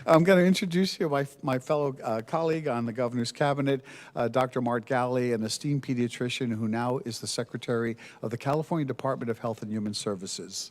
I'm going to introduce you my fellow colleague on the governor's cabinet, Dr. Mart Galley, an esteemed pediatrician who now is the secretary of the California Department of Health and Human Services.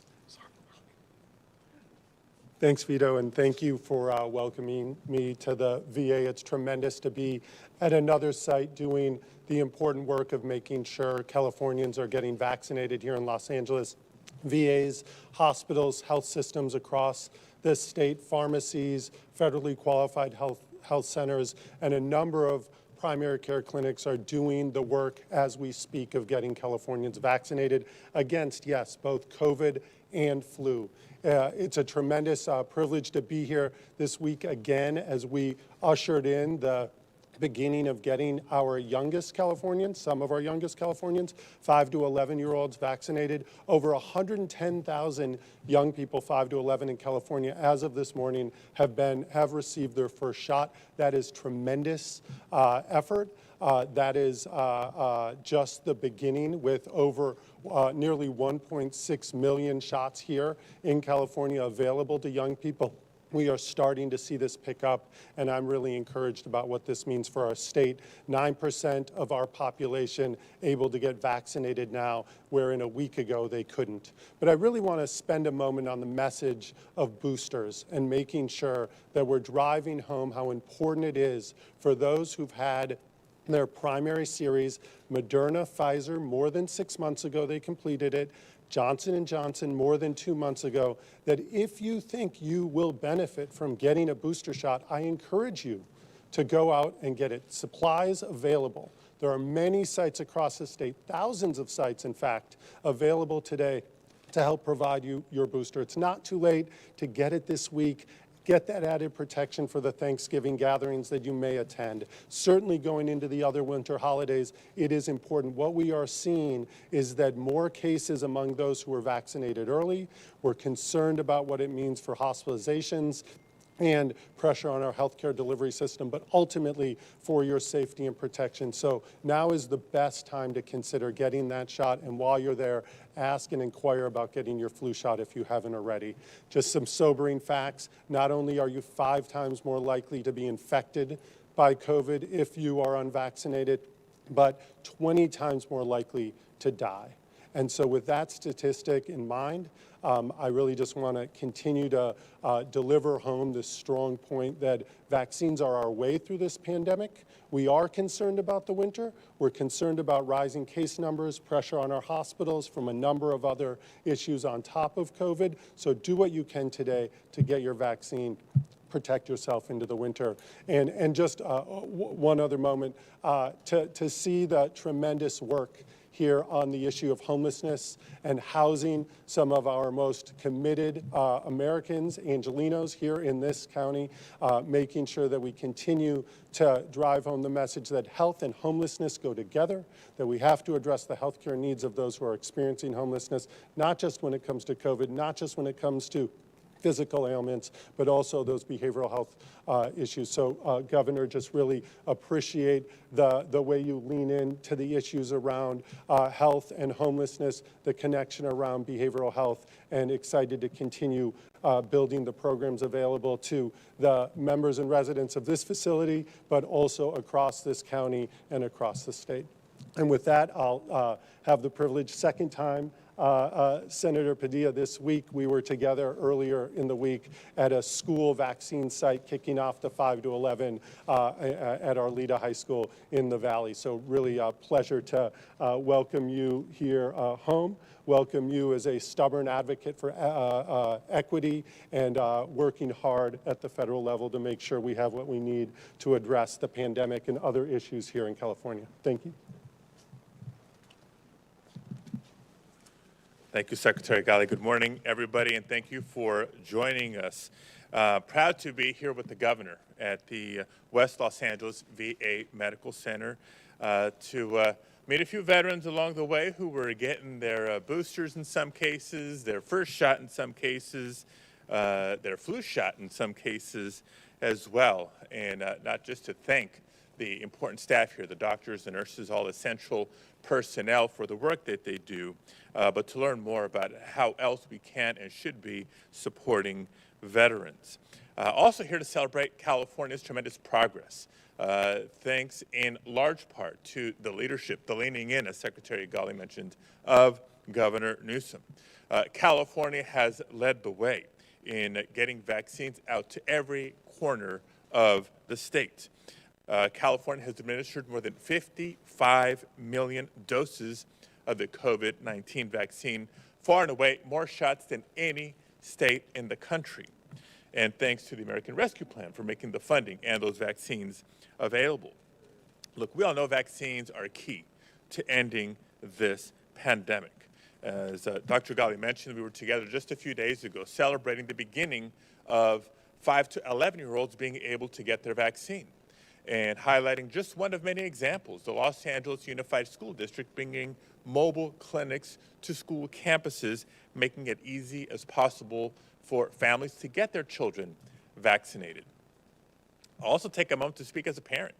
Thanks, Vito, and thank you for welcoming me to the VA. It's tremendous to be at another site doing the important work of making sure Californians are getting vaccinated here in Los Angeles. VAs, hospitals, health systems across this state, pharmacies, federally qualified health centers, and a number of primary care clinics are doing the work as we speak of getting Californians vaccinated against, yes, both COVID and flu. It's a tremendous privilege to be here this week again as we ushered in the beginning of getting our youngest Californians, some of our youngest Californians, 5 to 11-year-olds vaccinated. Over 110,000 young people, 5 to 11 in California, as of this morning, have received their first shot. That is tremendous effort. That is just the beginning, with over nearly 1.6 million shots here in California available to young people. We are starting to see this pick up, and I'm really encouraged about what this means for our state. 9% of our population able to get vaccinated now, where in a week ago they couldn't. But I really want to spend a moment on the message of boosters and making sure that we're driving home how important it is for those who've had their primary series, Moderna, Pfizer, more than 6 months ago they completed it, Johnson & Johnson more than 2 months ago, that if you think you will benefit from getting a booster shot, I encourage you to go out and get it. Supplies available. There are many sites across the state, thousands of sites, in fact, available today to help provide you your booster. It's not too late to get it this week. Get that added protection for the Thanksgiving gatherings that you may attend. Certainly going into the other winter holidays, it is important. What we are seeing is that more cases among those who were vaccinated early. We're concerned about what it means for hospitalizations and pressure on our healthcare delivery system, but ultimately for your safety and protection. So now is the best time to consider getting that shot, and while you're there, ask and inquire about getting your flu shot if you haven't already. Just some sobering facts. Not only are you 5 times more likely to be infected by COVID if you are unvaccinated, but 20 times more likely to die. And so with that statistic in mind, I really just want to continue to deliver home this strong point that vaccines are our way through this pandemic. We are concerned about the winter. We're concerned about rising case numbers, pressure on our hospitals from a number of other issues on top of COVID. So do what you can today to get your vaccine. Protect yourself into the winter. And just one other moment, to see the tremendous work here on the issue of homelessness and housing some of our most committed Americans, Angelenos here in this county, making sure that we continue to drive home the message that health and homelessness go together, that we have to address the healthcare needs of those who are experiencing homelessness, not just when it comes to COVID, not just when it comes to physical ailments, but also those behavioral health issues. So, Governor, just really appreciate the way you lean into the issues around health and homelessness, the connection around behavioral health, and excited to continue building the programs available to the members and residents of this facility, but also across this county and across the state. And with that, I'll have the privilege, second time, Senator Padilla, this week we were together earlier in the week at a school vaccine site kicking off the 5 to 11 at Arleta High School in the Valley. So really a pleasure to welcome you here home, welcome you as a stubborn advocate for equity and working hard at the federal level to make sure we have what we need to address the pandemic and other issues here in California. Thank you. Thank you, Secretary Galley. Good morning, everybody, and thank you for joining us. Proud to be here with the governor at the West Los Angeles VA Medical Center to meet a few veterans along the way who were getting their boosters in some cases, their first shot in some cases, their flu shot in some cases as well, and not just to thank the important staff here, the doctors, the nurses, all essential personnel for the work that they do, but to learn more about how else we can and should be supporting veterans. Also here to celebrate California's tremendous progress, thanks in large part to the leadership, the leaning in, as Secretary Ghali mentioned, of Governor Newsom. California has led the way in getting vaccines out to every corner of the state. California has administered more than 55 million doses of the COVID-19 vaccine, far and away more shots than any state in the country. And thanks to the American Rescue Plan for making the funding and those vaccines available. Look, we all know vaccines are key to ending this pandemic. As Dr. Ghali mentioned, we were together just a few days ago celebrating the beginning of 5 to 11-year-olds being able to get their vaccine and highlighting just one of many examples, the Los Angeles Unified School District bringing mobile clinics to school campuses, making it easy as possible for families to get their children vaccinated. I'll also take a moment to speak as a parent.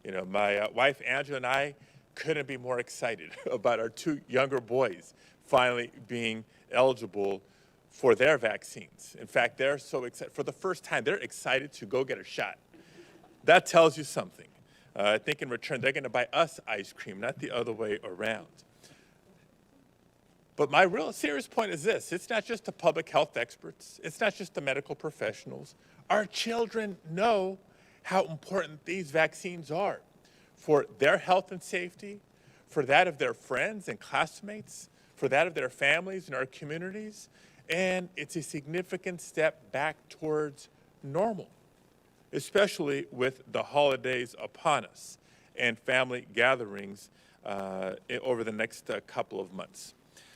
You know, my wife, Angela, and I couldn't be more excited about our 2 younger boys finally being eligible for their vaccines. In fact, they're so excited. For the first time, they're excited to go get a shot. That tells you something. I think in return, they're going to buy us ice cream, not the other way around. But my real serious point is this. It's not just the public health experts. It's not just the medical professionals. Our children know how important these vaccines are for their health and safety, for that of their friends and classmates, for that of their families and our communities, and it's a significant step back towards normal, especially with the holidays upon us and family gatherings over the next couple of months.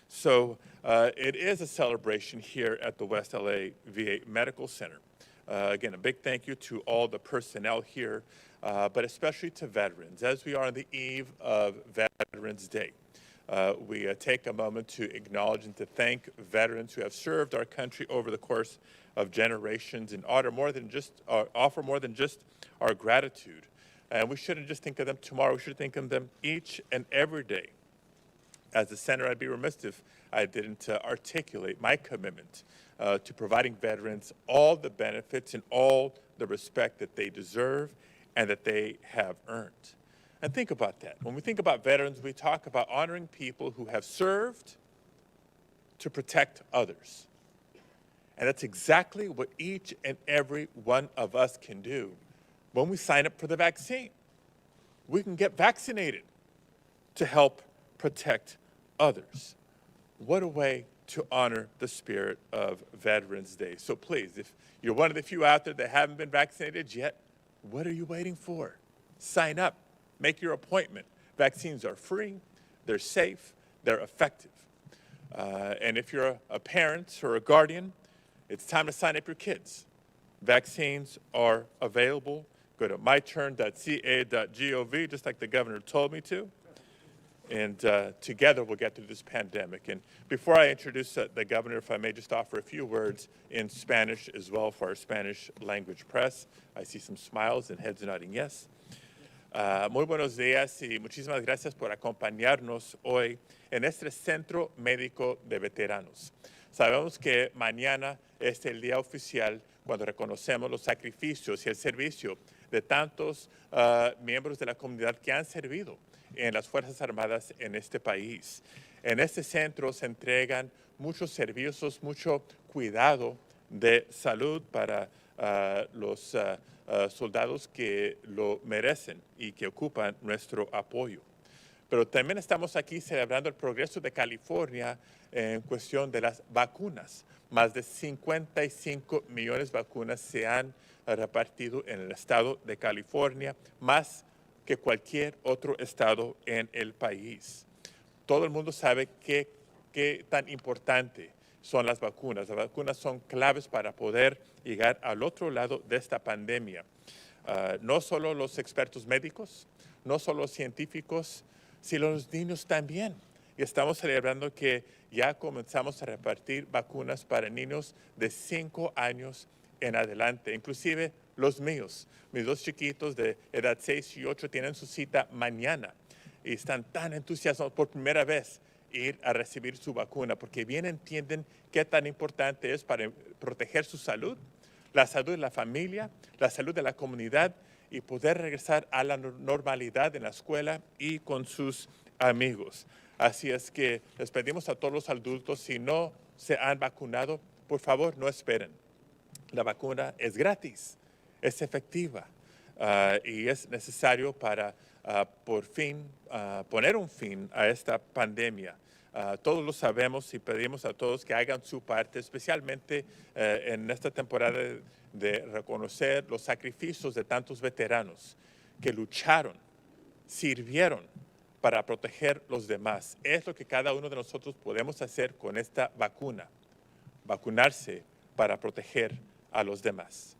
So it is a celebration here at the West LA VA Medical Center. Again, a big thank you to all the personnel here, but especially to veterans. As we are on the eve of Veterans Day, we take a moment to acknowledge and to thank veterans who have served our country over the course of generations and offer more than just our gratitude. And we shouldn't just think of them tomorrow, we should think of them each and every day. As a center, I'd be remiss if I didn't articulate my commitment to providing veterans all the benefits and all the respect that they deserve and that they have earned. And think about that. When we think about veterans, we talk about honoring people who have served to protect others. And that's exactly what each and every one of us can do when we sign up for the vaccine. We can get vaccinated to help protect others. What a way to honor the spirit of Veterans Day. So please, if you're one of the few out there that haven't been vaccinated yet, what are you waiting for? Sign up. Make your appointment. Vaccines are free, they're safe, they're effective. And if you're a parent or a guardian, it's time to sign up your kids. Vaccines are available. Go to myturn.ca.gov, just like the governor told me to. And together we'll get through this pandemic. And before I introduce the governor, if I may just offer a few words in Spanish as well for our Spanish language press. I see some smiles and heads nodding yes. Muy buenos días y muchísimas gracias por acompañarnos hoy en este Centro Médico de Veteranos. Sabemos que mañana es el día oficial cuando reconocemos los sacrificios y el servicio de tantos miembros de la comunidad que han servido en las Fuerzas Armadas en este país. En este centro se entregan muchos servicios, mucho cuidado de salud para los soldados que lo merecen y que ocupan nuestro apoyo. Pero también estamos aquí celebrando el progreso de California en cuestión de las vacunas. Más de 55 millones de vacunas se han repartido en el estado de California, más que cualquier otro estado en el país. Todo el mundo sabe qué tan importante son las vacunas. Las vacunas son claves para poder llegar al otro lado de esta pandemia. No solo los expertos médicos, no solo los científicos, sino los niños también. Y estamos celebrando que ya comenzamos a repartir vacunas para niños de 5 años en adelante, inclusive los míos. Mis dos chiquitos de edad 6 y 8 tienen su cita mañana y están tan entusiasmados por primera vez ir a recibir su vacuna, porque bien entienden qué tan importante es para proteger su salud, la salud de la familia, la salud de la comunidad y poder regresar a la normalidad en la escuela y con sus amigos. Así es que les pedimos a todos los adultos, si no se han vacunado, por favor no esperen. La vacuna es gratis, es efectiva y es necesario para por fin poner un fin a esta pandemia. Todos lo sabemos y pedimos a todos que hagan su parte, especialmente en esta temporada de reconocer los sacrificios de tantos veteranos que lucharon, sirvieron para proteger los demás. Es lo que cada uno de nosotros podemos hacer con esta vacuna, vacunarse para proteger a los demás.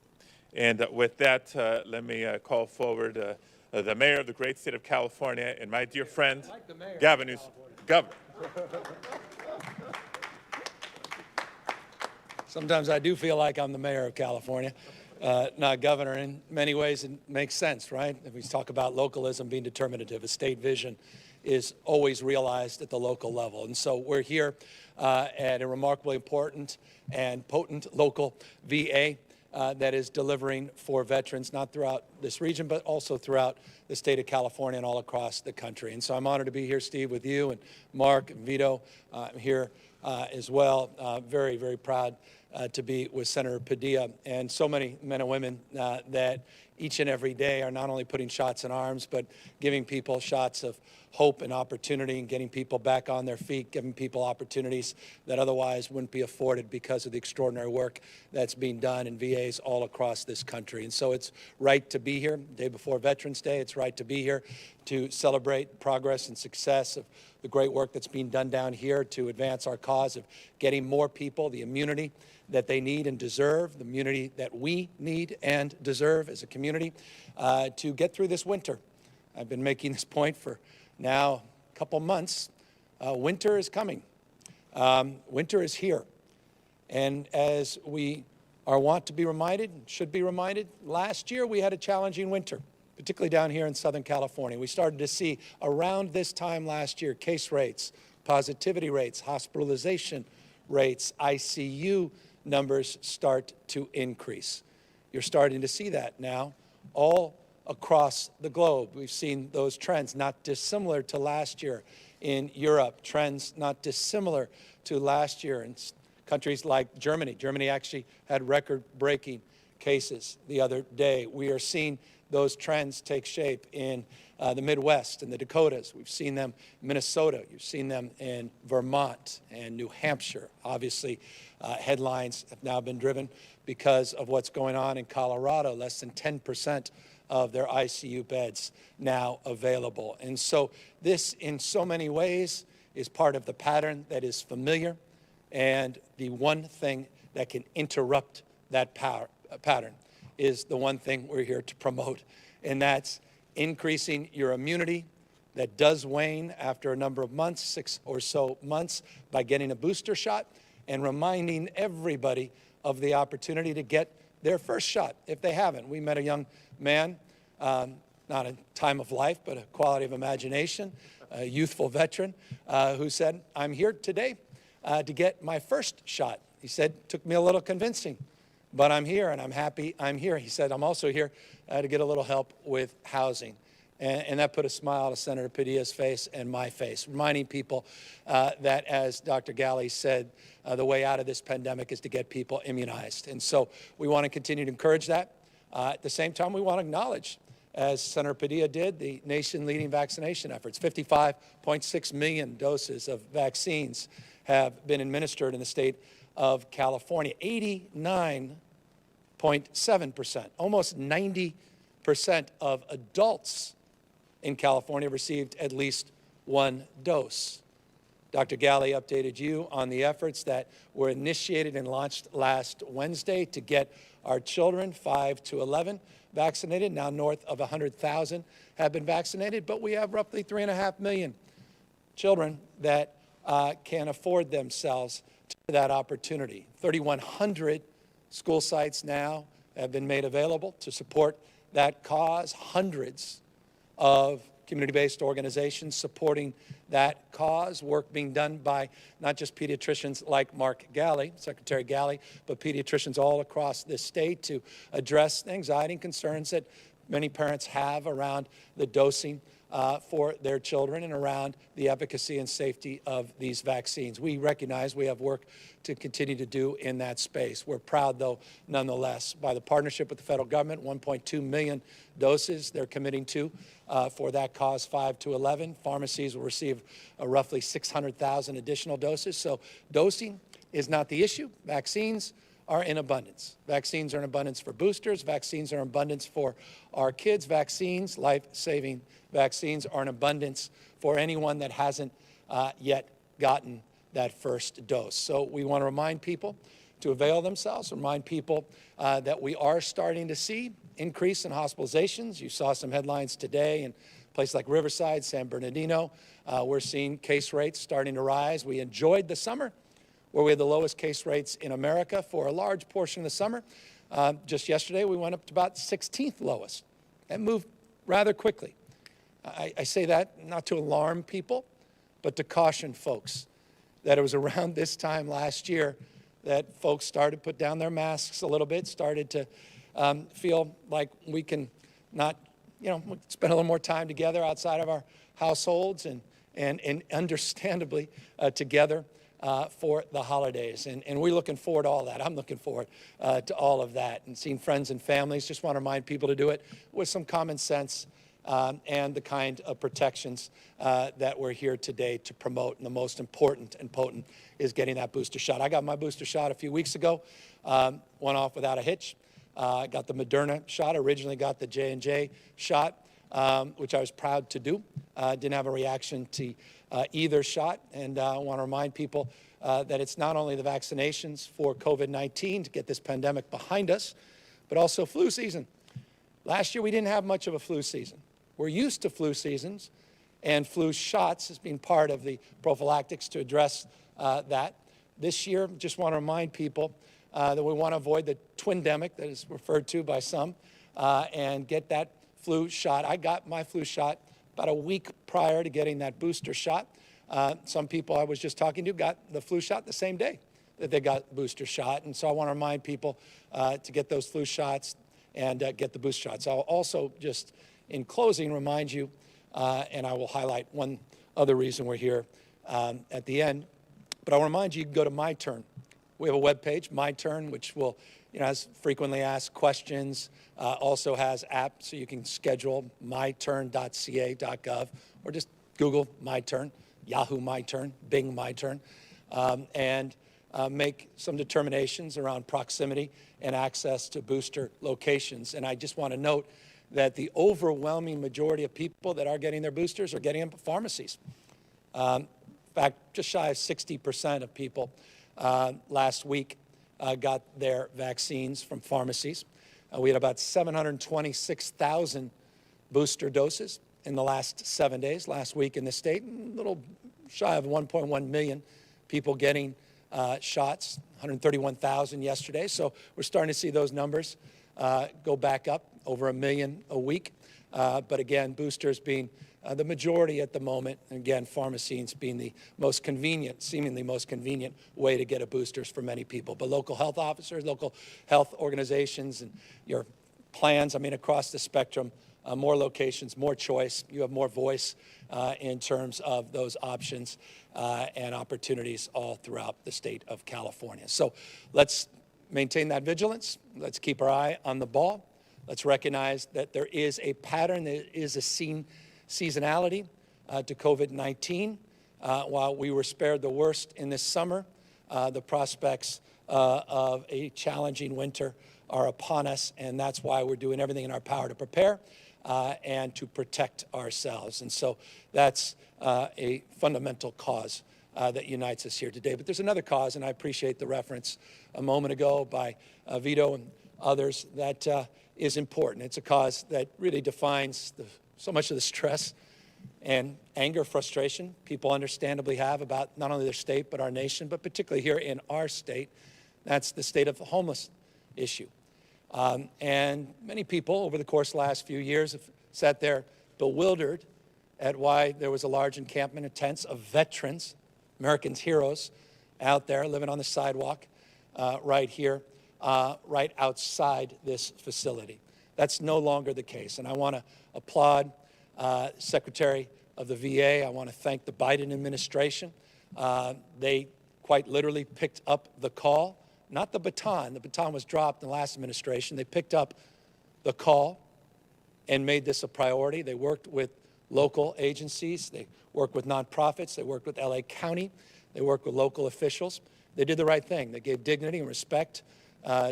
And with that, let me call forward the mayor of the great state of California and my dear friend, Gavin Newsom. Governor. Sometimes I do feel like I'm the mayor of California, not governor. In many ways, it makes sense, right? If we talk about localism being determinative, a state vision is always realized at the local level. And so we're here at a remarkably important and potent local VA that is delivering for veterans, not throughout this region, but also throughout the state of California and all across the country. And so I'm honored to be here, Steve, with you and Mark and Vito. I'm here as well. Very, very proud to be with Senator Padilla and so many men and women that each and every day are not only putting shots in arms, but giving people shots of hope and opportunity and getting people back on their feet, giving people opportunities that otherwise wouldn't be afforded because of the extraordinary work that's being done in VAs all across this country. And so it's right to be here, day before Veterans Day. It's right to be here to celebrate progress and success of the great work that's being done down here to advance our cause of getting more people the immunity that they need and deserve, the immunity that we need and deserve as a community to get through this winter. I've been making this point for now a couple months. Winter is coming. Winter is here. And as we are wont to be reminded, should be reminded, last year we had a challenging winter, particularly down here in Southern California. We started to see around this time last year case rates, positivity rates, hospitalization rates, ICU numbers start to increase. You're starting to see that now all across the globe. We've seen those trends not dissimilar to last year in Europe, trends not dissimilar to last year in countries like Germany. Germany actually had record-breaking cases the other day. We are seeing those trends take shape in the Midwest and the Dakotas. We've seen them in Minnesota. You've seen them in Vermont and New Hampshire. Obviously, headlines have now been driven because of what's going on in Colorado. Less than 10% of their ICU beds now available. And so this, in so many ways, is part of the pattern that is familiar. And the one thing that can interrupt that pattern is the one thing we're here to promote, and that's increasing your immunity that does wane after a number of months, 6 or so months, by getting a booster shot and reminding everybody of the opportunity to get their first shot if they haven't. We met a young man, not a time of life, but a quality of imagination, a youthful veteran, who said, I'm here today to get my first shot. He said, it took me a little convincing, but I'm here and I'm happy I'm here. He said, I'm also here to get a little help with housing. And that put a smile to Senator Padilla's face and my face, reminding people that, as Dr. Galley said, the way out of this pandemic is to get people immunized. And so we want to continue to encourage that. At the same time, we want to acknowledge, as Senator Padilla did, the nation-leading vaccination efforts. 55.6 million doses of vaccines have been administered in the state of California. 89.7%, almost 90% of adults in California received at least one dose. Dr. Galley updated you on the efforts that were initiated and launched last Wednesday to get our children 5 to 11 vaccinated. Now north of 100,000 have been vaccinated, but we have roughly 3.5 million children that can afford themselves to that opportunity. 3,100 school sites now have been made available to support that cause. Hundreds of community-based organizations supporting that cause, work being done by not just pediatricians like Mark Galley, Secretary Galley, but pediatricians all across this state to address anxiety and concerns that many parents have around the dosing for their children and around the efficacy and safety of these vaccines. We recognize we have work to continue to do in that space. We're proud, though, nonetheless, by the partnership with the federal government, 1.2 million doses they're committing to for that cause 5 to 11. Pharmacies will receive roughly 600,000 additional doses. So dosing is not the issue. Vaccines are in abundance. Vaccines are in abundance for boosters. Vaccines are in abundance for our kids. Vaccines, life-saving vaccines, are in abundance for anyone that hasn't yet gotten that first dose. So we want to remind people to avail themselves, remind people that we are starting to see increase in hospitalizations. You saw some headlines today in places like Riverside, San Bernardino. We're seeing case rates starting to rise. We enjoyed the summer, where we had the lowest case rates in America for a large portion of the summer. Just yesterday, we went up to about 16th lowest. That moved rather quickly. I say that not to alarm people, but to caution folks that it was around this time last year that folks started to put down their masks a little bit, started to feel like we can not, spend a little more time together outside of our households and understandably together for the holidays. And we're looking forward to all that. I'm looking forward to all of that and seeing friends and families. Just want to remind people to do it with some common sense and the kind of protections that we're here today to promote. And the most important and potent is getting that booster shot. I got my booster shot a few weeks ago, went off without a hitch. Got the Moderna shot, originally got the J&J shot, which I was proud to do. Didn't have a reaction to either shot. And I want to remind people that it's not only the vaccinations for COVID-19 to get this pandemic behind us, but also flu season. Last year, we didn't have much of a flu season. We're used to flu seasons and flu shots as being part of the prophylactics to address that. This year, just want to remind people that we want to avoid the twindemic that is referred to by some and get that flu shot. I got my flu shot about a week prior to getting that booster shot. Some people I was just talking to got the flu shot the same day that they got the booster shot. And so I want to remind people to get those flu shots and get the booster shots. I'll also just, in closing, remind you, and I will highlight one other reason we're here at the end, but I'll remind you, you can go to My Turn. We have a webpage, My Turn, which will, has frequently asked questions, also has apps so you can schedule myturn.ca.gov or just Google My Turn, Yahoo My Turn, Bing My Turn, and make some determinations around proximity and access to booster locations. And I just want to note that the overwhelming majority of people that are getting their boosters are getting them at pharmacies. In fact, just shy of 60% of people last week got their vaccines from pharmacies. We had about 726,000 booster doses in the last 7 days, last week in the state, a little shy of 1.1 million people getting shots, 131,000 yesterday. So we're starting to see those numbers go back up, over 1 million a week. But again, boosters being the majority at the moment, and again, pharmacies being the most convenient, seemingly most convenient way to get a boosters for many people. But local health officers, local health organizations, and your plans, across the spectrum, more locations, more choice. You have more voice in terms of those options and opportunities all throughout the state of California. So let's maintain that vigilance. Let's keep our eye on the ball. Let's recognize that there is a pattern, there is a seasonality to COVID-19. While we were spared the worst in this summer, the prospects of a challenging winter are upon us, and that's why we're doing everything in our power to prepare and to protect ourselves. And so that's a fundamental cause that unites us here today. But there's another cause, and I appreciate the reference a moment ago by Vito and others that is important. It's a cause that really defines so much of the stress and anger, frustration people understandably have about not only their state but our nation, but particularly here in our state. That's the state of homelessness issue. And many people over the course of the last few years have sat there bewildered at why there was a large encampment of tents of veterans, Americans' heroes, out there living on the sidewalk right here, right outside this facility. That's no longer the case. And I want to applaud Secretary of the VA. I want to thank the Biden administration. They quite literally picked up the call, not the baton. The baton was dropped in the last administration. They picked up the call and made this a priority. They worked with local agencies. They worked with nonprofits. They worked with LA County. They worked with local officials. They did the right thing. They gave dignity and respect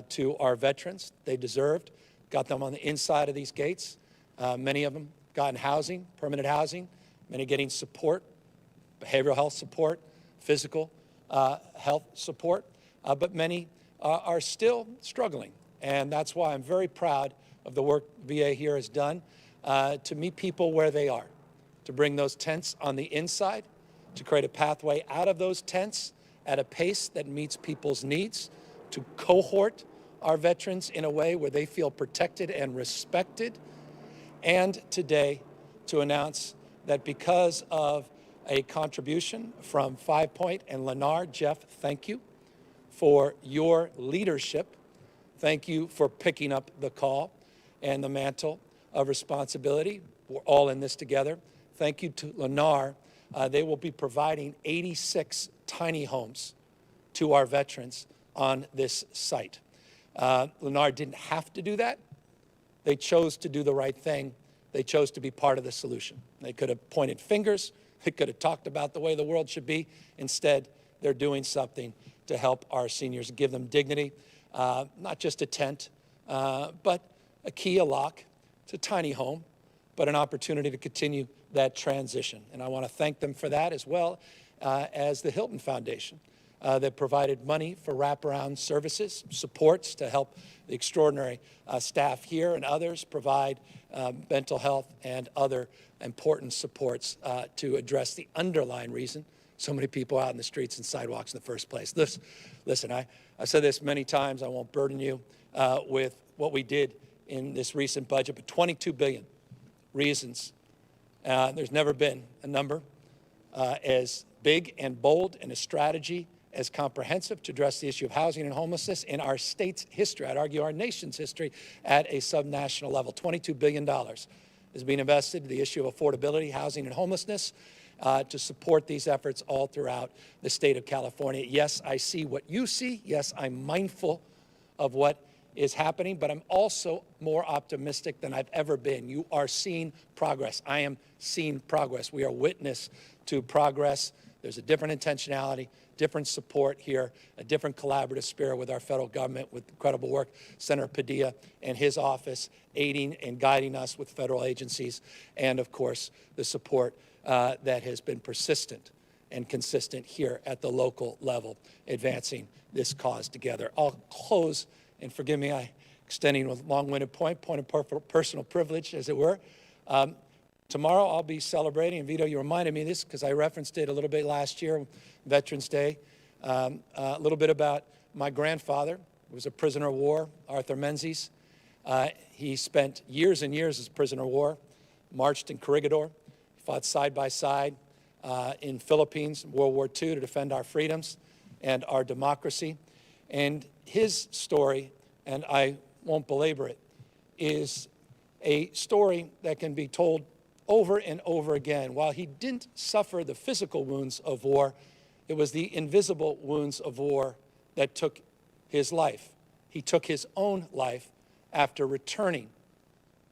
to our veterans they deserved, got them on the inside of these gates. Many of them gotten housing, permanent housing, many getting support, behavioral health support, physical health support, but many are still struggling. And that's why I'm very proud of the work VA here has done to meet people where they are, to bring those tents on the inside, to create a pathway out of those tents at a pace that meets people's needs, to cohort our veterans in a way where they feel protected and respected, and today to announce that because of a contribution from 5 Point and Lennar, Jeff, thank you for your leadership. Thank you for picking up the call and the mantle of responsibility. We're all in this together. Thank you to Lennar. They will be providing 86 tiny homes to our veterans on this site. Lennar didn't have to do that. They chose to do the right thing. They chose to be part of the solution. They could have pointed fingers. They could have talked about the way the world should be. Instead, they're doing something to help our seniors, give them dignity, not just a tent, but a key, a lock. It's a tiny home, but an opportunity to continue that transition. And I want to thank them for that, as well as the Hilton Foundation that provided money for wraparound services, supports to help the extraordinary staff here and others provide mental health and other important supports to address the underlying reason so many people out in the streets and sidewalks in the first place. Listen, I've said this many times. I won't burden you with what we did in this recent budget, but 22 billion reasons. There's never been a number as big and bold and a strategy as comprehensive to address the issue of housing and homelessness in our state's history, I'd argue our nation's history, at a subnational level. $22 billion is being invested in the issue of affordability, housing, and homelessness to support these efforts all throughout the state of California. Yes, I see what you see. Yes, I'm mindful of what is happening, but I'm also more optimistic than I've ever been. You are seeing progress. I am seeing progress. We are witness to progress. There's a different intentionality, different support here, a different collaborative spirit with our federal government, with incredible work, Senator Padilla and his office aiding and guiding us with federal agencies, and of course, the support that has been persistent and consistent here at the local level, advancing this cause together. I'll close, and forgive me, I'm extending with a long-winded point of personal privilege, as it were. Tomorrow I'll be celebrating, and Vito, you reminded me of this because I referenced it a little bit last year, Veterans Day, a little bit about my grandfather, who was a prisoner of war, Arthur Menzies. He spent years and years as a prisoner of war, marched in Corregidor, fought side by side in Philippines in World War II to defend our freedoms and our democracy. And his story, and I won't belabor it, is a story that can be told over and over again. While he didn't suffer the physical wounds of war, it was the invisible wounds of war that took his life. He took his own life after returning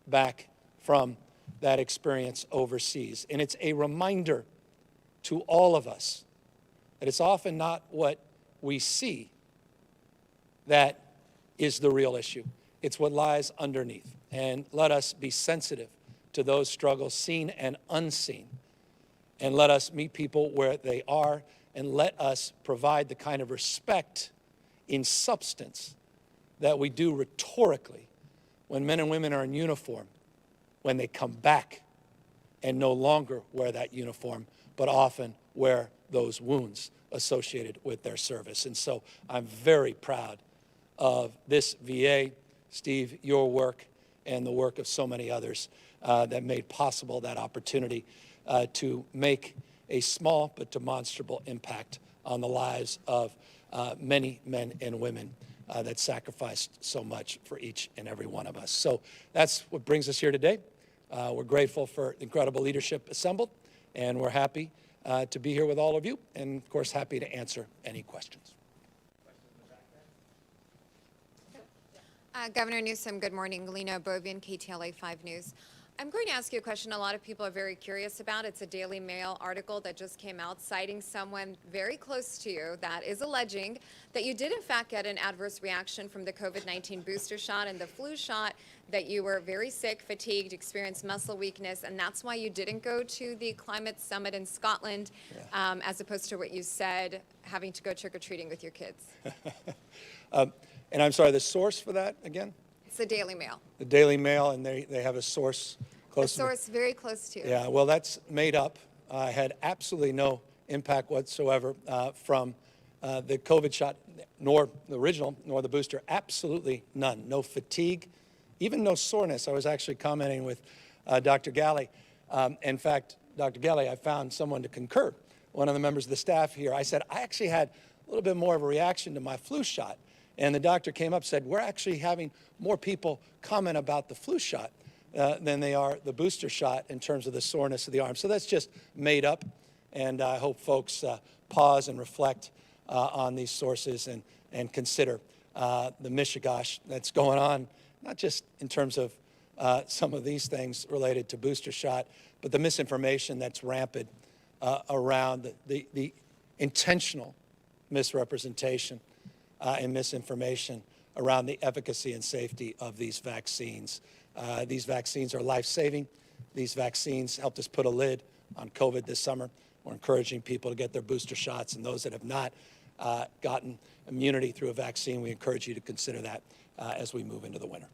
back from that experience overseas. And it's a reminder to all of us that it's often not what we see that is the real issue. It's what lies underneath. And let us be sensitive to those struggles, seen and unseen. And let us meet people where they are, and let us provide the kind of respect in substance that we do rhetorically when men and women are in uniform, when they come back and no longer wear that uniform, but often wear those wounds associated with their service. And so I'm very proud of this VA, Steve, your work, and the work of so many others that made possible that opportunity to make a small but demonstrable impact on the lives of many men and women that sacrificed so much for each and every one of us. So that's what brings us here today. We're grateful for the incredible leadership assembled, and we're happy to be here with all of you, and of course happy to answer any questions. Governor Newsom, good morning. Galina Bovian, KTLA 5 News. I'm going to ask you a question a lot of people are very curious about. It's a Daily Mail article that just came out citing someone very close to you that is alleging that you did in fact get an adverse reaction from the COVID-19 booster shot and the flu shot, that you were very sick, fatigued, experienced muscle weakness, and that's why you didn't go to the climate summit in Scotland, as opposed to what you said, having to go trick-or-treating with your kids. And I'm sorry, the source for that again? It's the Daily Mail. The Daily Mail, and they have a source close to me. A source very close to you. Yeah, well, that's made up. I had absolutely no impact whatsoever from the COVID shot, nor the original, nor the booster. Absolutely none. No fatigue, even no soreness. I was actually commenting with Dr. Galley. In fact, Dr. Galley, I found someone to concur, one of the members of the staff here. I said, I actually had a little bit more of a reaction to my flu shot. And the doctor came up and said, we're actually having more people comment about the flu shot than they are the booster shot in terms of the soreness of the arm. So that's just made up, and I hope folks pause and reflect on these sources and consider the mishigash that's going on, not just in terms of some of these things related to booster shot, but the misinformation that's rampant around the intentional misrepresentation and misinformation around the efficacy and safety of these vaccines. These vaccines are life-saving. These vaccines helped us put a lid on COVID this summer. We're encouraging people to get their booster shots, and those that have not gotten immunity through a vaccine, we encourage you to consider that as we move into the winter.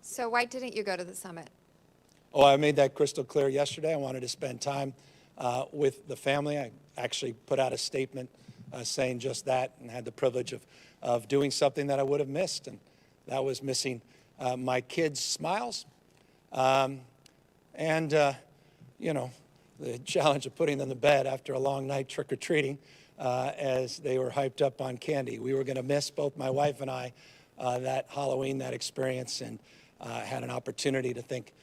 So why didn't you go to the summit? Oh, I made that crystal clear yesterday. I wanted to spend time with the family. I actually put out a statement saying just that, and had the privilege of doing something that I would have missed, and that was missing my kids' smiles and, you know, the challenge of putting them to bed after a long night trick-or-treating as they were hyped up on candy. We were going to miss, both my wife and I, that Halloween, that experience, and had an opportunity to think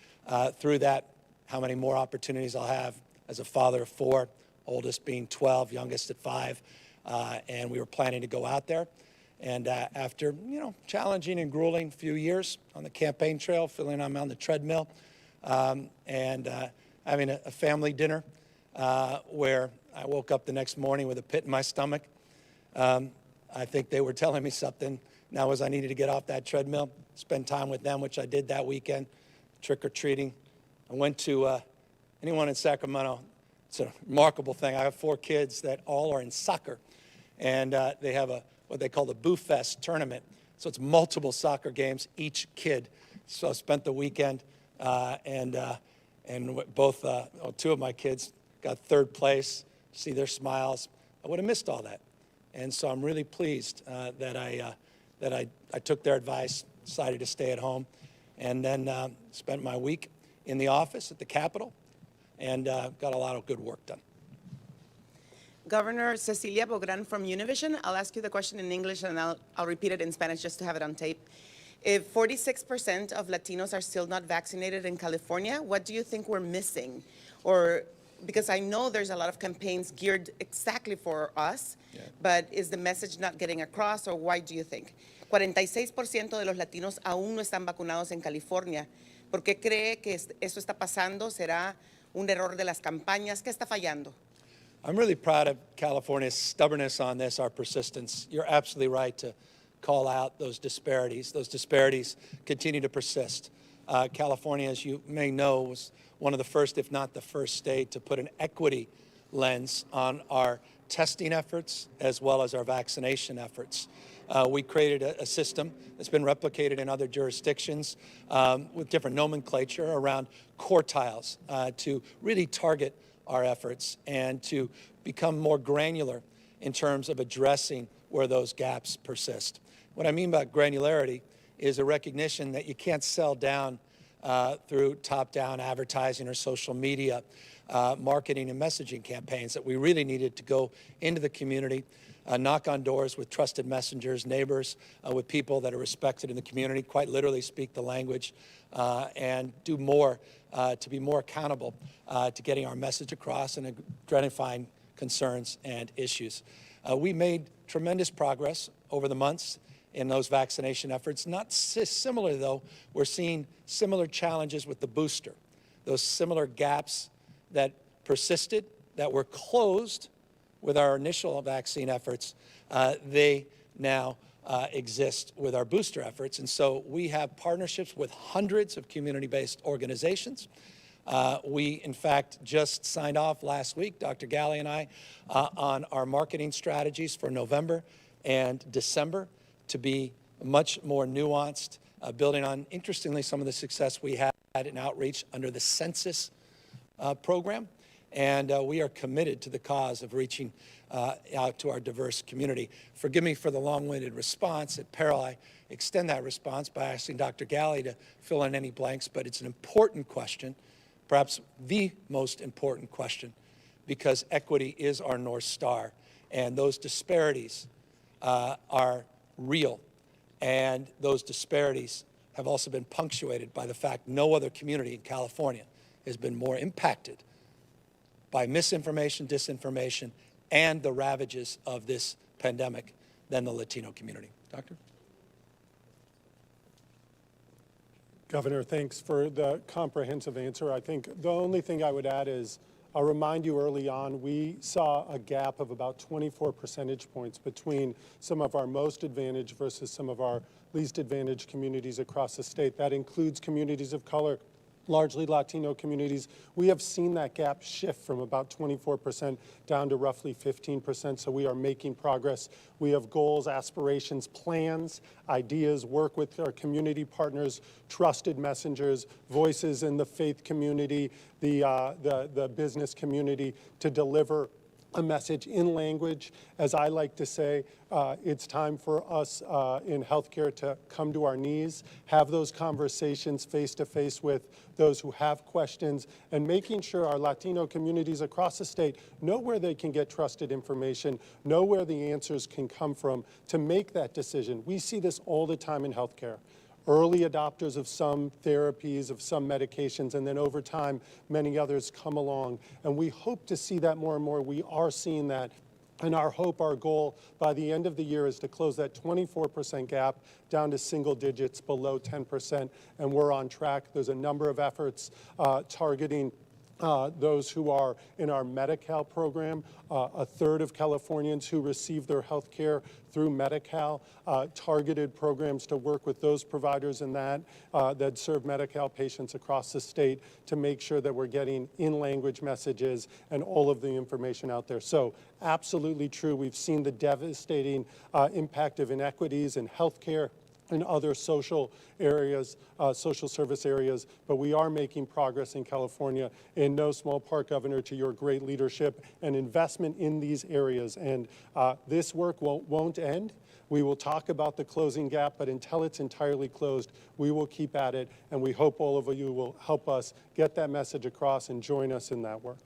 through that, how many more opportunities I'll have as a father of 4, oldest being 12, youngest at 5. And we were planning to go out there. And after, challenging and grueling few years on the campaign trail, feeling I'm on the treadmill, and having a family dinner where I woke up the next morning with a pit in my stomach, I think they were telling me something. Now was I needed to get off that treadmill, spend time with them, which I did that weekend, trick-or-treating. I went to anyone in Sacramento. It's a remarkable thing. I have 4 kids that all are in soccer. And they have what they call the Boo Fest tournament. So it's multiple soccer games, each kid. So I spent the weekend, and both, 2 of my kids got 3rd place. See their smiles. I would have missed all that. And so I'm really pleased that I took their advice, decided to stay at home, and then spent my week in the office at the Capitol, and got a lot of good work done. Governor Cecilia Bogran from Univision. I'll ask you the question in English, and I'll repeat it in Spanish just to have it on tape. If 46% of Latinos are still not vaccinated in California, what do you think we're missing? Or, because I know there's a lot of campaigns geared exactly for us, but is the message not getting across, or why do you think? 46% de los latinos aún no están vacunados en California. ¿Por qué cree que eso está pasando? ¿Será un error de las campañas? ¿Qué está fallando? I'm really proud of California's stubbornness on this, our persistence. You're absolutely right to call out those disparities. Those disparities continue to persist. California, as you may know, was one of the first, if not the first state, to put an equity lens on our testing efforts as well as our vaccination efforts. We created a system that's been replicated in other jurisdictions with different nomenclature around quartiles to really target our efforts and to become more granular in terms of addressing where those gaps persist. What I mean by granularity is a recognition that you can't sell down through top-down advertising or social media, marketing and messaging campaigns, that we really needed to go into the community, knock on doors with trusted messengers, neighbors, with people that are respected in the community, quite literally speak the language, and do more to be more accountable to getting our message across and identifying concerns and issues. We made tremendous progress over the months in those vaccination efforts. Not similar, though, we're seeing similar challenges with the booster, those similar gaps that persisted, that were closed with our initial vaccine efforts. They now exist with our booster efforts. And so we have partnerships with hundreds of community-based organizations. We, in fact, just signed off last week, Dr. Galley and I, on our marketing strategies for November and December to be much more nuanced, building on, interestingly, some of the success we had in outreach under the census program. And we are committed to the cause of reaching out to our diverse community. Forgive me for the long-winded response. At peril, I extend that response by asking Dr. Galley to fill in any blanks, but it's an important question, perhaps the most important question, because equity is our North Star, and those disparities are real, and those disparities have also been punctuated by the fact no other community in California has been more impacted by misinformation, disinformation, and the ravages of this pandemic than the Latino community. Doctor? Governor, thanks for the comprehensive answer. I think the only thing I would add is I'll remind you early on, we saw a gap of about 24 percentage points between some of our most advantaged versus some of our least advantaged communities across the state. That includes communities of color, largely Latino communities. We have seen that gap shift from about 24% down to roughly 15%, so we are making progress. We have goals, aspirations, plans, ideas, work with our community partners, trusted messengers, voices in the faith community, the business community to deliver a message in language. As I like to say, it's time for us in healthcare to come to our knees, have those conversations face-to-face with those who have questions, and making sure our Latino communities across the state know where they can get trusted information, know where the answers can come from to make that decision. We see this all the time in healthcare. Early adopters of some therapies, of some medications, and then over time, many others come along. And we hope to see that more and more. We are seeing that. And our hope, our goal by the end of the year is to close that 24% gap down to single digits below 10%. And we're on track. There's a number of efforts targeting those who are in our Medi-Cal program. A third of Californians who receive their health care through Medi-Cal, targeted programs to work with those providers in that serve Medi-Cal patients across the state to make sure that we're getting in-language messages and all of the information out there. So absolutely true. We've seen the devastating impact of inequities in healthcare and other social areas, social service areas, but we are making progress in California, in no small part, Governor, to your great leadership and investment in these areas. And this work won't end. We will talk about the closing gap, but until it's entirely closed, we will keep at it, and we hope all of you will help us get that message across and join us in that work.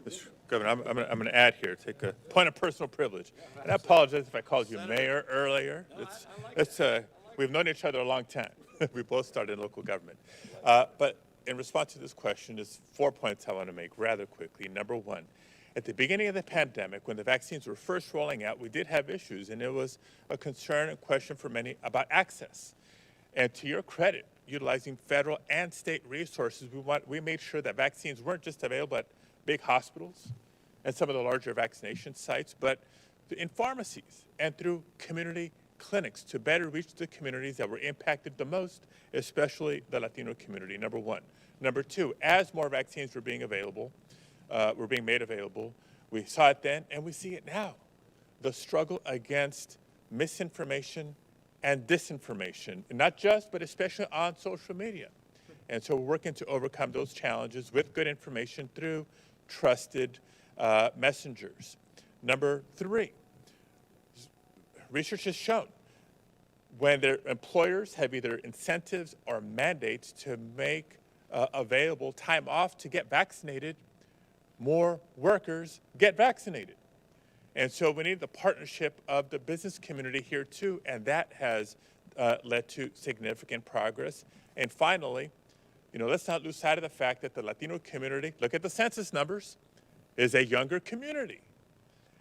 Mr. Governor, I'm going to add here, take a point of personal privilege. And I apologize if I called you mayor earlier. We've known each other a long time. We both started in local government. But in response to this question, there's 4 points I want to make rather quickly. Number one, at the beginning of the pandemic, when the vaccines were first rolling out, we did have issues, and it was a concern and question for many about access. And to your credit, utilizing federal and state resources, we made sure that vaccines weren't just available at big hospitals and some of the larger vaccination sites, but in pharmacies and through community clinics to better reach the communities that were impacted the most, especially the Latino community, number one. Number two, as more vaccines were being made available, we saw it then and we see it now. The struggle against misinformation and disinformation, not just, but especially on social media. And so we're working to overcome those challenges with good information through trusted messengers. Number three, research has shown when their employers have either incentives or mandates to make available time off to get vaccinated, more workers get vaccinated. And so we need the partnership of the business community here too, and that has led to significant progress. And finally, let's not lose sight of the fact that the Latino community, look at the census numbers, is a younger community.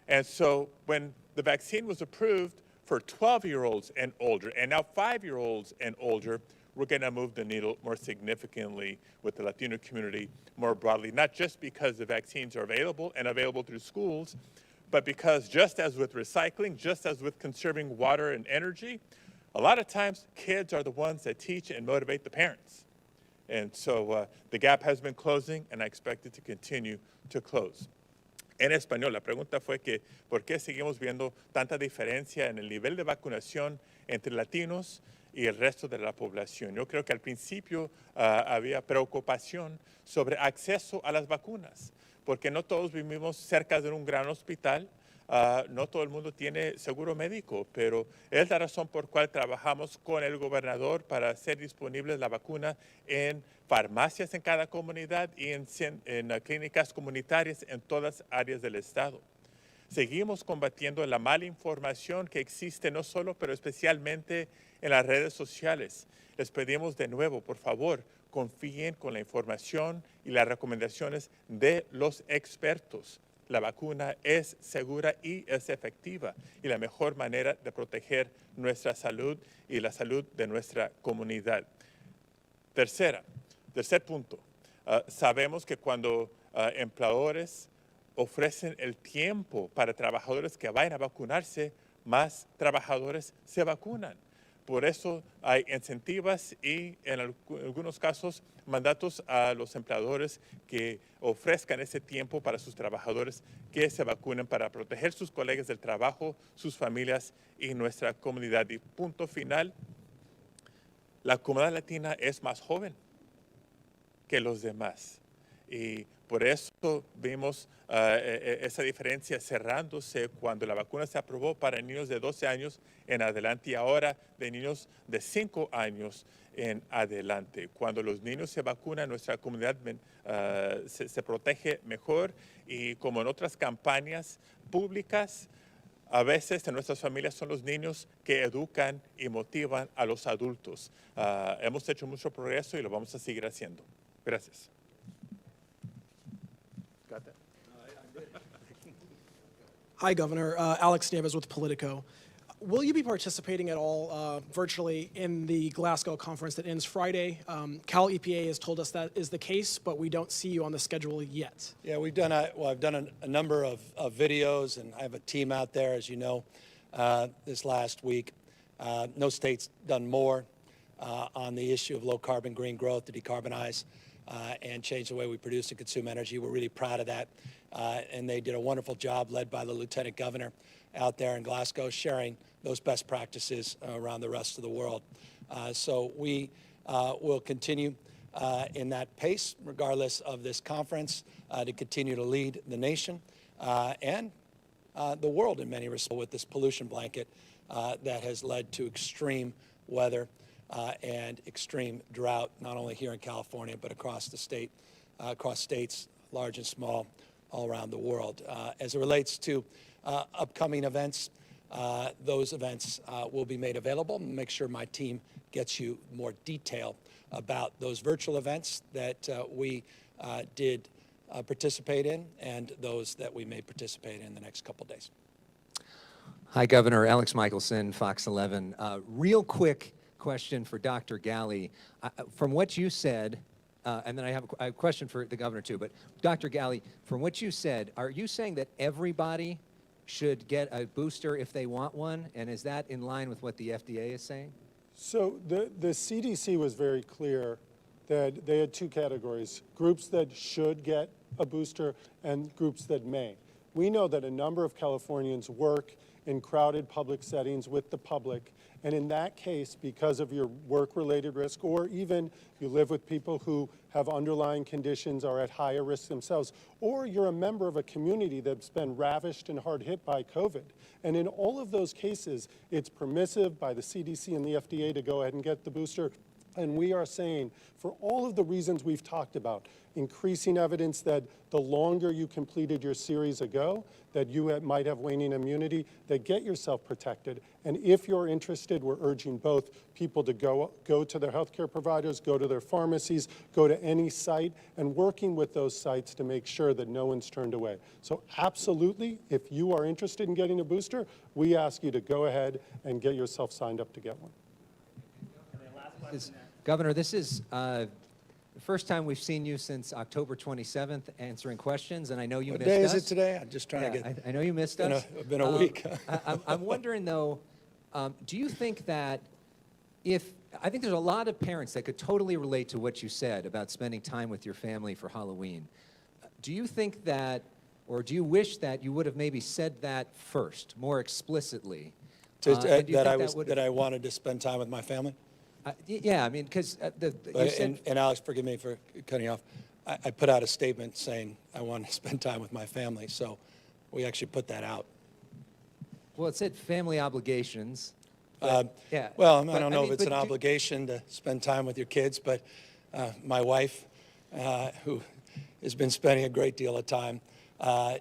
And so when the vaccine was approved for 12-year-olds and older, and now 5-year-olds and older, we're going to move the needle more significantly with the Latino community more broadly, not just because the vaccines are available and available through schools, but because just as with recycling, just as with conserving water and energy, a lot of times kids are the ones that teach and motivate the parents. And so the gap has been closing, and I expect it to continue to close. En español, la pregunta fue que ¿por qué seguimos viendo tanta diferencia en el nivel de vacunación entre latinos y el resto de la población? Yo creo que al principio había preocupación sobre acceso a las vacunas, porque no todos vivimos cerca de un gran hospital, no todo el mundo tiene seguro médico, pero es la razón por cual trabajamos con el gobernador para hacer disponible la vacuna en farmacias en cada comunidad y en clínicas comunitarias en todas las áreas del estado. Seguimos combatiendo la mala información que existe no solo, pero especialmente en las redes sociales. Les pedimos de nuevo, por favor, confíen con la información y las recomendaciones de los expertos. La vacuna es segura y es efectiva, y la mejor manera de proteger nuestra salud y la salud de nuestra comunidad. Tercer punto, sabemos que cuando empleadores ofrecen el tiempo para trabajadores que vayan a vacunarse, más trabajadores se vacunan. Por eso hay incentivos y en algunos casos mandatos a los empleadores que ofrezcan ese tiempo para sus trabajadores que se vacunen para proteger sus colegas del trabajo, sus familias y nuestra comunidad. Y punto final, la comunidad latina es más joven que los demás. Y por eso vimos esa diferencia cerrándose cuando la vacuna se aprobó para niños de 12 años en adelante y ahora de niños de 5 años en adelante. Cuando los niños se vacunan, nuestra comunidad se protege mejor, y como en otras campañas públicas, a veces en nuestras familias son los niños que educan y motivan a los adultos. Hemos hecho mucho progreso y lo vamos a seguir haciendo. Gracias. Got that? Hi, Governor. Alex Nieves with Politico. Will you be participating at all virtually in the Glasgow conference that ends Friday? Cal EPA has told us that is the case, but we don't see you on the schedule yet. Yeah, I've done a number of videos, and I have a team out there, as you know, this last week. No state's done more on the issue of low-carbon green growth to decarbonize and change the way we produce and consume energy. We're really proud of that. And they did a wonderful job, led by the Lieutenant Governor out there in Glasgow, sharing those best practices around the rest of the world. So we will continue in that pace, regardless of this conference, to continue to lead the nation and the world in many respects with this pollution blanket that has led to extreme weather and extreme drought, not only here in California, but across the state, across states, large and small, all around the world. As it relates to upcoming events, those events will be made available. Make sure my team gets you more detail about those virtual events that we did participate in and those that we may participate in the next couple days. Hi, Governor. Alex Michelson, Fox 11. Real quick question for Dr. Ghaly. From what you said, and then I have a question for the governor too, but Dr. Ghaly, from what you said, are you saying that everybody should get a booster if they want one? And is that in line with what the FDA is saying? So the CDC was very clear that they had two categories: groups that should get a booster and groups that may. We know that a number of Californians work in crowded public settings with the public. And in that case, because of your work-related risk, or even you live with people who have underlying conditions, are at higher risk themselves, or you're a member of a community that's been ravished and hard hit by COVID. And in all of those cases, it's permissive by the CDC and the FDA to go ahead and get the booster. And we are saying, for all of the reasons we've talked about, increasing evidence that the longer you completed your series ago, that you might have waning immunity, that get yourself protected. And if you're interested, we're urging both people to go to their healthcare providers, go to their pharmacies, go to any site, and working with those sites to make sure that no one's turned away. So absolutely, if you are interested in getting a booster, we ask you to go ahead and get yourself signed up to get one. Governor, this is the first time we've seen you since October 27th answering questions, and I know you What missed day us. is it today? I'm just trying to Yeah, get. I know you missed us. It's been a week. I'm wondering, though, do you think that I think there's a lot of parents that could totally relate to what you said about spending time with your family for Halloween. Do you think that, or do you wish that you would have maybe said that first, more explicitly? And do you think That I wanted to spend time with my family? Yeah, I mean, because And Alex, forgive me for cutting you off. I put out a statement saying I wanted to spend time with my family, so we actually put that out. well, it said family obligations. Yeah. Well, I But, don't know mean, if it's but an obligation to spend time with your kids, but my wife, who has been spending a great deal of time,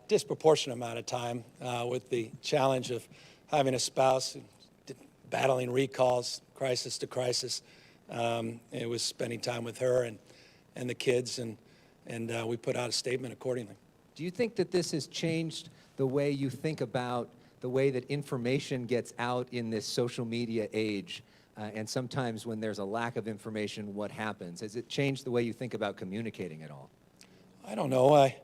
disproportionate amount of time with the challenge of having a spouse, battling recalls, crisis to crisis. It was spending time with her and the kids, and we put out a statement accordingly. Do you think that this has changed the way you think about the way that information gets out in this social media age? And sometimes when there's a lack of information, what happens? Has it changed the way you think about communicating at all? I don't know. I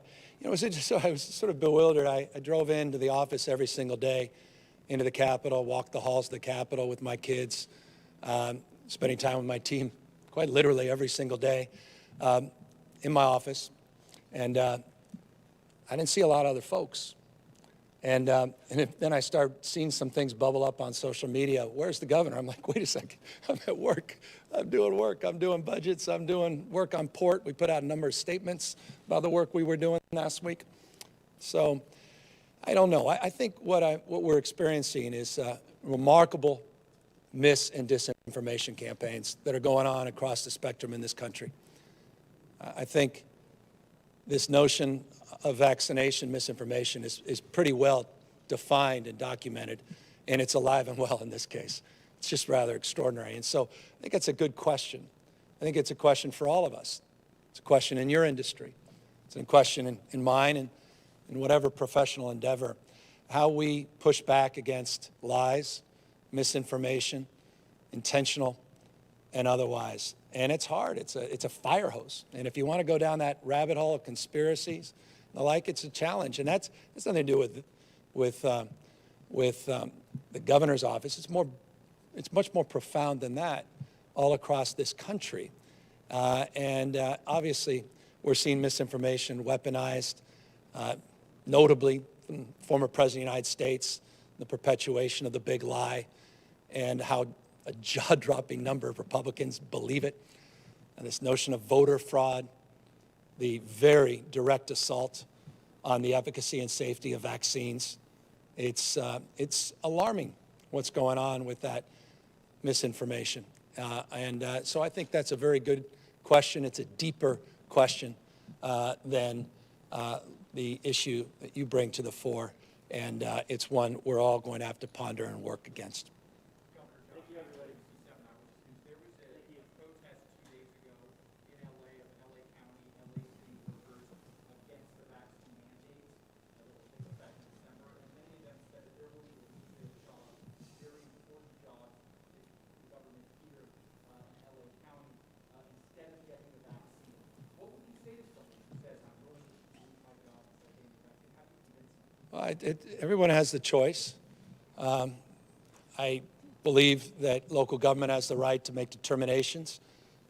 was sort of bewildered. I drove into the office every single day, into the Capitol, walked the halls of the Capitol with my kids, spending time with my team quite literally every single day in my office. And I didn't see a lot of other folks. And then I start seeing some things bubble up on social media. Where's the governor? I'm like, wait a second. I'm at work. I'm doing work. I'm doing budgets. I'm doing work on port. We put out a number of statements about the work we were doing last week. So I don't know. I think what we're experiencing is remarkable mis- and disinformation campaigns that are going on across the spectrum in this country. I think this notion of vaccination misinformation is pretty well defined and documented, and it's alive and well in this case. It's just rather extraordinary. And so I think it's a good question. I think it's a question for all of us. It's a question in your industry. It's a question in mine and in whatever professional endeavor, how we push back against lies, misinformation, intentional and otherwise. And it's hard. It's a fire hose. And if you want to go down that rabbit hole of conspiracies and the like, it's a challenge. And that's nothing to do with the governor's office. It's much more profound than that all across this country. Obviously, we're seeing misinformation weaponized, notably from former President of the United States, the perpetuation of the big lie, and how a jaw-dropping number of Republicans believe it. And this notion of voter fraud, the very direct assault on the efficacy and safety of vaccines. It's alarming what's going on with that misinformation. So I think that's a very good question. It's a deeper question than the issue that you bring to the fore, and it's one we're all going to have to ponder and work against. Everyone has the choice. I believe that local government has the right to make determinations,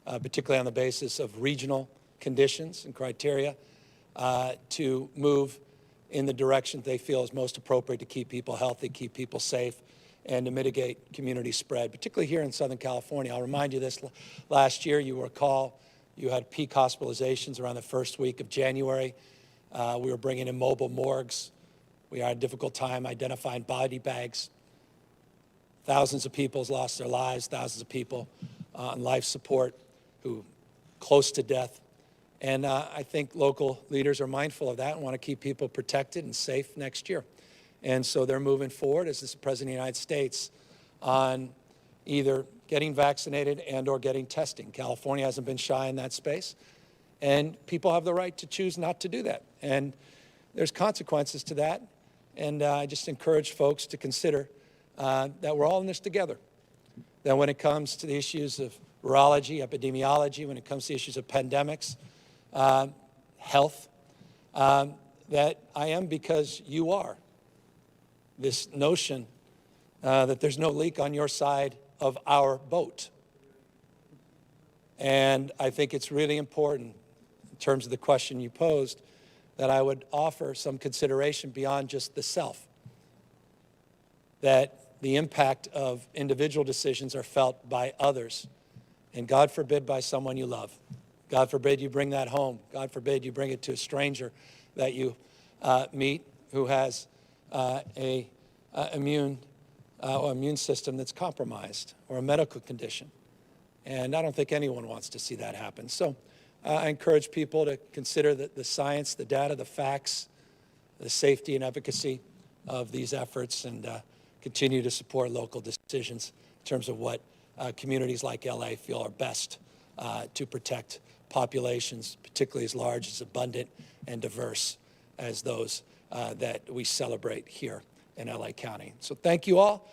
particularly on the basis of regional conditions and criteria, to move in the direction they feel is most appropriate to keep people healthy, keep people safe, and to mitigate community spread, particularly here in Southern California. I'll remind you this, last year, you recall, you had peak hospitalizations around the first week of January. We were bringing in mobile morgues. We had a difficult time identifying body bags. Thousands of people lost their lives, thousands of people on life support who close to death. And I think local leaders are mindful of that and want to keep people protected and safe next year. And so they're moving forward as the President of the United States on either getting vaccinated and or getting testing. California hasn't been shy in that space. And people have the right to choose not to do that. And there's consequences to that. And I just encourage folks to consider that we're all in this together. That when it comes to the issues of virology, epidemiology, when it comes to issues of pandemics, health, that I am because you are. This notion that there's no leak on your side of our boat. And I think it's really important, in terms of the question you posed, that I would offer some consideration beyond just the self. That the impact of individual decisions are felt by others, and God forbid by someone you love. God forbid you bring that home. God forbid you bring it to a stranger that you meet who has an immune system that's compromised or a medical condition. And I don't think anyone wants to see that happen. So I encourage people to consider the science, the data, the facts, the safety and efficacy of these efforts, and continue to support local decisions in terms of what communities like LA feel are best to protect populations, particularly as large, as abundant, and diverse as those that we celebrate here in LA County. So thank you all.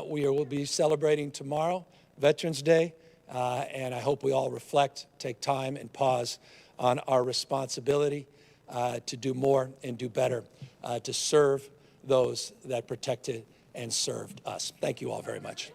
We will be celebrating tomorrow, Veterans Day, and I hope we all reflect, take time, and pause on our responsibility to do more and do better, to serve those that protected and served us. Thank you all very much.